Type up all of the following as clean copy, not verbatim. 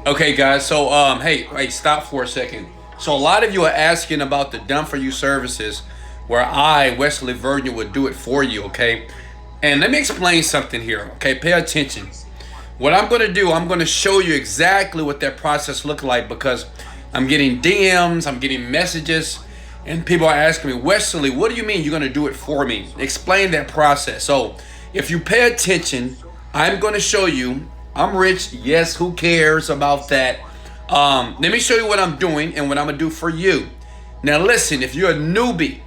Okay, guys. So, hey, stop for a second. So, a lot of you are asking about the done for you services, where I, Wesley Virgin, would do it for you. Okay, and let me explain something here. Okay, pay attention. What I'm going to do, I'm going to show you exactly what that process looked like because I'm getting DMs, I'm getting messages, and people are asking me, Wesley, what do you mean you're going to do it for me? Explain that process. So, if you pay attention, I'm going to show you. I'm rich. Yes, who cares about that? Let me show you what I'm doing and what I'm going to do for you. Now, listen, if you're a newbie,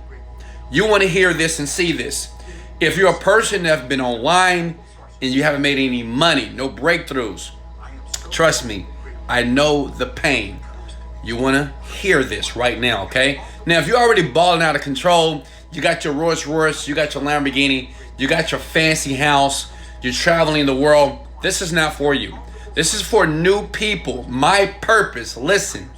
you want to hear this and see this. If you're a person that's been online and you haven't made any money, no breakthroughs, trust me, I know the pain. You want to hear this right now, okay? Now, if you're already balling out of control, you got your Rolls Royce, you got your Lamborghini, you got your fancy house, you're traveling the world, this is not for you. This is for new people. My purpose, listen,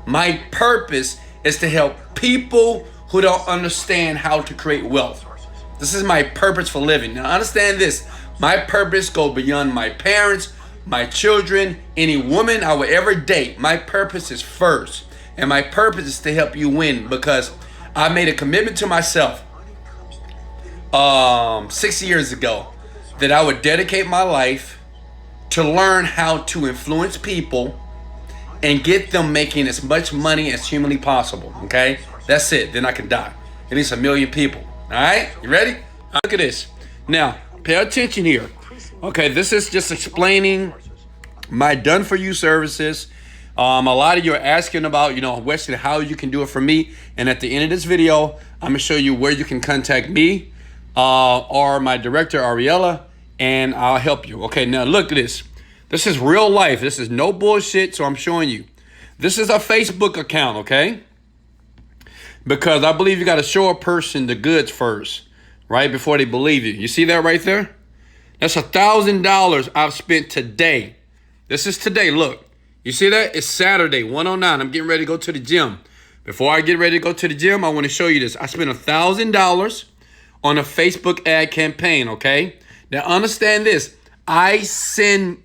my purpose is to help people who don't understand how to create wealth. This is my purpose for living. Now, understand this. My purpose goes beyond my parents, my children, any woman I will ever date. My purpose is first. And my purpose is to help you win because I made a commitment to myself 6 years ago that I would dedicate my life to learn how to influence people and get them making as much money as humanly possible. Okay? That's it. Then I can die. At least 1 million people. All right? You ready? Look at this. Now, pay attention here. Okay, this is just explaining my done for you services. A lot of you are asking about, Wesley, how you can do it for me. And at the end of this video, I'm going to show you where you can contact me or my director, Ariella, and I'll help you. Okay, now look at this. This is real life. This is no bullshit, so I'm showing you. This is a Facebook account, okay? Because I believe you got to show a person the goods first, right, before they believe you. You see that right there? That's $1,000 I've spent today. This is today. Look, you see that? It's Saturday, 1:09. I'm getting ready to go to the gym. Before I get ready to go to the gym, I want to show you this. I spent $1,000 on a Facebook ad campaign, okay? Now, understand this. I send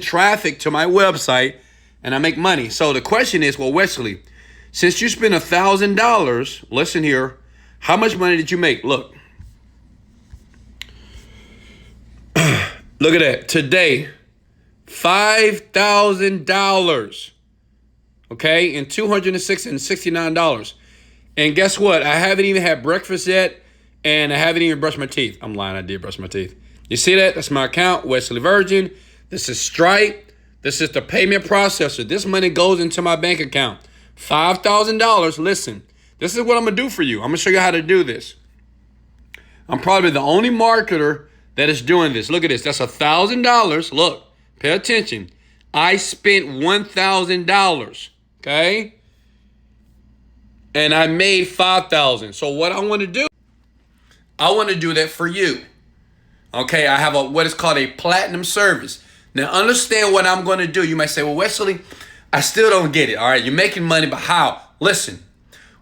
traffic to my website, and I make money. So the question is, well, Wesley, since you spent $1,000, listen here, how much money did you make? Look. Look at that. Today, $5,000. Okay? And $269. And guess what? I haven't even had breakfast yet. And I haven't even brushed my teeth. I'm lying. I did brush my teeth. You see that? That's my account, Wesley Virgin. This is Stripe. This is the payment processor. This money goes into my bank account. $5,000. Listen, this is what I'm going to do for you. I'm going to show you how to do this. I'm probably the only marketer that is doing this. Look at this. That's $1,000. Look, pay attention. I spent $1,000. Okay? And I made $5,000. So what I want to do, I want to do that for you. Okay, I have what is called a platinum service. Now understand what I'm going to do. You might say, well, Wesley, I still don't get it. All right, you're making money, but how? Listen,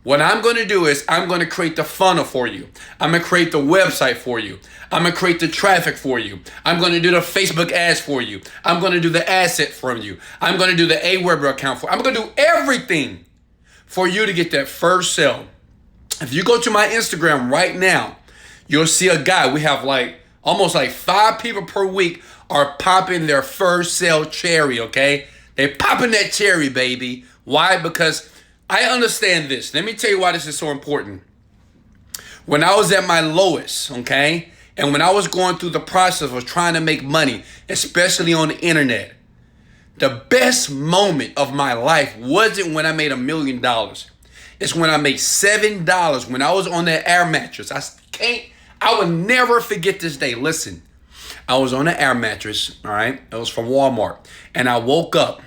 what I'm going to do is I'm going to create the funnel for you. I'm going to create the website for you. I'm going to create the traffic for you. I'm going to do the Facebook ads for you. I'm going to do the asset for you. I'm going to do the Aweber account for you. I'm going to do everything for you to get that first sale. If you go to my Instagram right now, you'll see a guy. We have almost 5 people per week are popping their first sale cherry, okay? They popping that cherry, baby. Why? Because I understand this. Let me tell you why this is so important. When I was at my lowest, okay, and when I was going through the process of trying to make money, especially on the internet, the best moment of my life wasn't when I made $1 million. It's when I made $7 when I was on that air mattress. I will never forget this day. Listen, I was on an air mattress, all right? It was from Walmart. And I woke up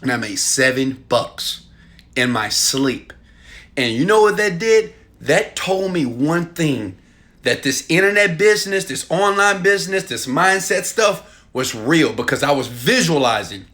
and I made $7 in my sleep. And you know what that did? That told me one thing, that this internet business, this online business, this mindset stuff was real because I was visualizing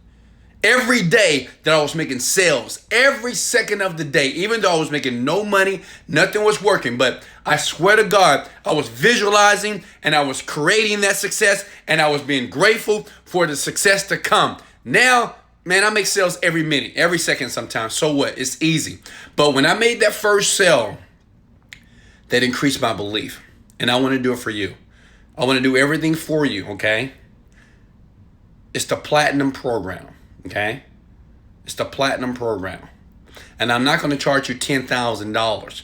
every day that I was making sales, every second of the day, even though I was making no money, nothing was working. But I swear to God, I was visualizing and I was creating that success and I was being grateful for the success to come. Now, man, I make sales every minute, every second sometimes. So what? It's easy. But when I made that first sale, that increased my belief. And I want to do it for you. I want to do everything for you, okay? It's the platinum program, okay? It's the platinum program. And I'm not going to charge you $10,000.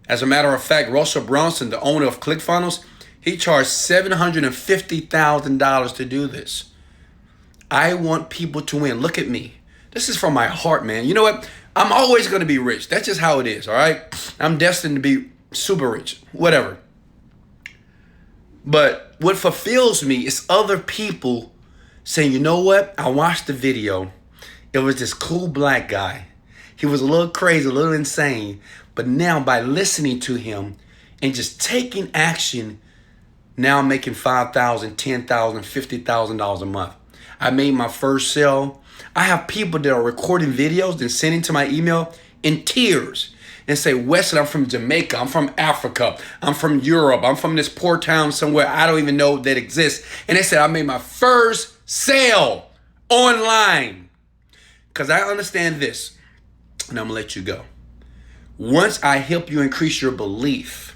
As a matter of fact, Russell Brunson, the owner of ClickFunnels, he charged $750,000 to do this. I want people to win. Look at me. This is from my heart, man. You know what? I'm always going to be rich. That's just how it is, all right? I'm destined to be super rich, whatever. But what fulfills me is other people saying, you know what? I watched the video. It was this cool black guy. He was a little crazy, a little insane. But now by listening to him and just taking action, now I'm making $5,000, $10,000, $50,000 a month. I made my first sale. I have people that are recording videos and sending to my email in tears and say, Wesley, I'm from Jamaica. I'm from Africa. I'm from Europe. I'm from this poor town somewhere I don't even know that exists. And they said, I made my first sale online. Because I understand this, and I'm going to let you go. Once I help you increase your belief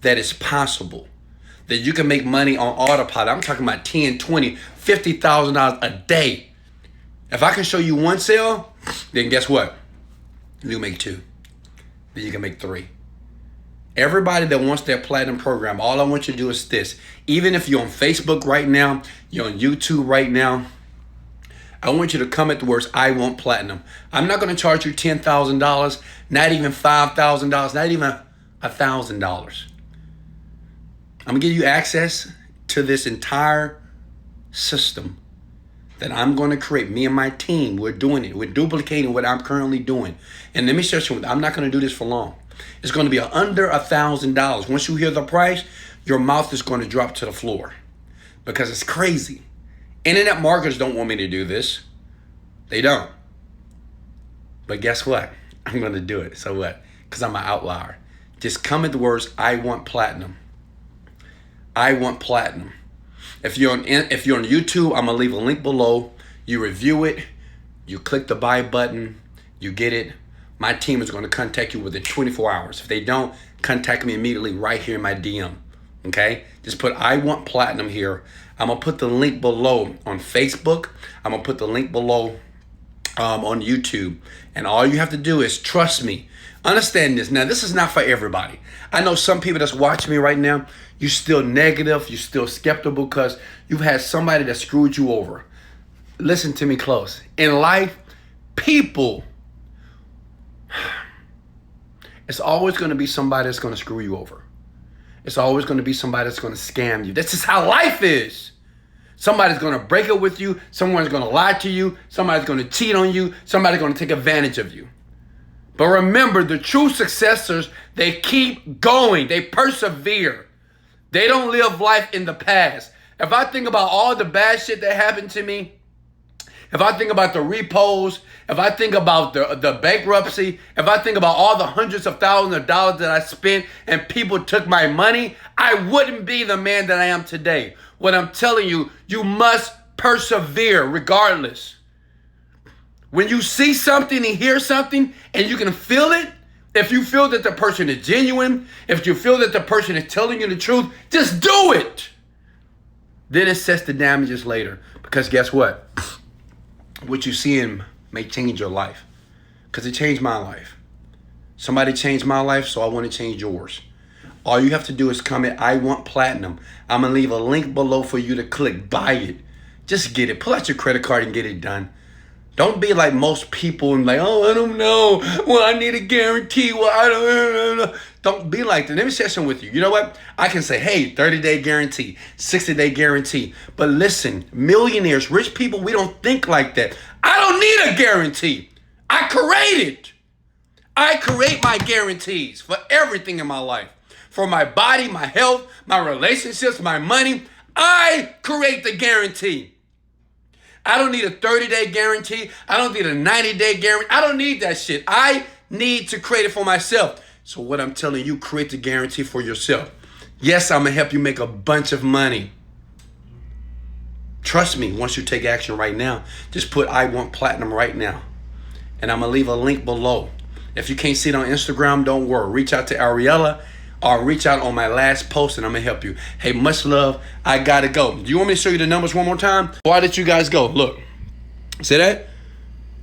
that it's possible, that you can make money on autopilot. I'm talking about $10, $20, $50,000 a day. If I can show you one sale, then guess what? You can make two. Then you can make three. Everybody that wants that platinum program, all I want you to do is this. Even if you're on Facebook right now, you're on YouTube right now, I want you to comment the words, I want platinum. I'm not going to charge you $10,000, not even $5,000, not even $1,000. I'm going to give you access to this entire system that I'm going to create. Me and my team, we're doing it. We're duplicating what I'm currently doing. And let me share something. I'm not going to do this for long. It's going to be under $1,000. Once you hear the price, your mouth is going to drop to the floor because it's crazy. Internet marketers don't want me to do this. They don't. But guess what? I'm going to do it. So what? Because I'm an outlier. Just comment the words, I want platinum. I want platinum. If you're on YouTube, I'm gonna leave a link below. You review it, you click the buy button, you get it. My team is gonna contact you within 24 hours. If they don't, contact me immediately right here in my DM. Okay? Just put I want platinum here. I'm gonna put the link below on Facebook. I'm gonna put the link below on YouTube. And all you have to do is trust me. Understand this. Now, this is not for everybody. I know some people that's watching me right now, you're still negative, you're still skeptical because you've had somebody that screwed you over. Listen to me close. In life, people, it's always going to be somebody that's going to screw you over. It's always going to be somebody that's going to scam you. This is how life is. Somebody's going to break up with you. Someone's going to lie to you. Somebody's going to cheat on you. Somebody's going to take advantage of you. But remember, the true successors, they keep going. They persevere. They don't live life in the past. If I think about all the bad shit that happened to me, if I think about the repos, if I think about the bankruptcy, if I think about all the hundreds of thousands of dollars that I spent and people took my money, I wouldn't be the man that I am today. What I'm telling you, you must persevere regardless. When you see something and hear something and you can feel it, if you feel that the person is genuine, if you feel that the person is telling you the truth, just do it. Then assess the damages later. Because guess what? What you see in may change your life. Because it changed my life. Somebody changed my life, so I want to change yours. All you have to do is comment, I want platinum. I'm going to leave a link below for you to click, buy it. Just get it. Pull out your credit card and get it done. Don't be like most people and like, oh, I don't know. Well, I need a guarantee. Well, I don't. Don't be like that. Let me share something with you. You know what? I can say, hey, 30-day guarantee, 60-day guarantee. But listen, millionaires, rich people, we don't think like that. I don't need a guarantee. I create it. I create my guarantees for everything in my life. For my body, my health, my relationships, my money. I create the guarantee. I don't need a 30-day guarantee. I don't need a 90-day guarantee. I don't need that shit. I need to create it for myself. So what I'm telling you, create the guarantee for yourself. Yes, I'm going to help you make a bunch of money. Trust me, once you take action right now, just put I want platinum right now. And I'm going to leave a link below. If you can't see it on Instagram, don't worry. Reach out to Ariella or reach out on my last post and I'm going to help you. Hey, much love. I got to go. Do you want me to show you the numbers one more time? Why did you guys go? Look. See that?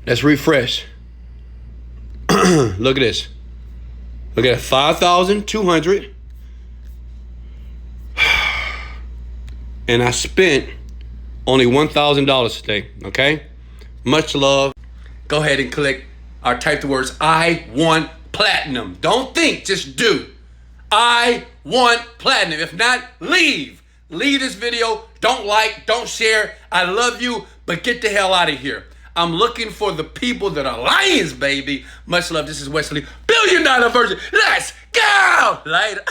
Let's refresh. Look at this. Look at 5,200. And I spent only $1,000 today, okay? Much love. Go ahead and click or type the words, I want platinum. Don't think, just do. I want platinum. If not, leave. Leave this video. Don't like, don't share. I love you, but get the hell out of here. I'm looking for the people that are lions, baby. Much love. This is Wesley, $1 billion version. Let's go. Later.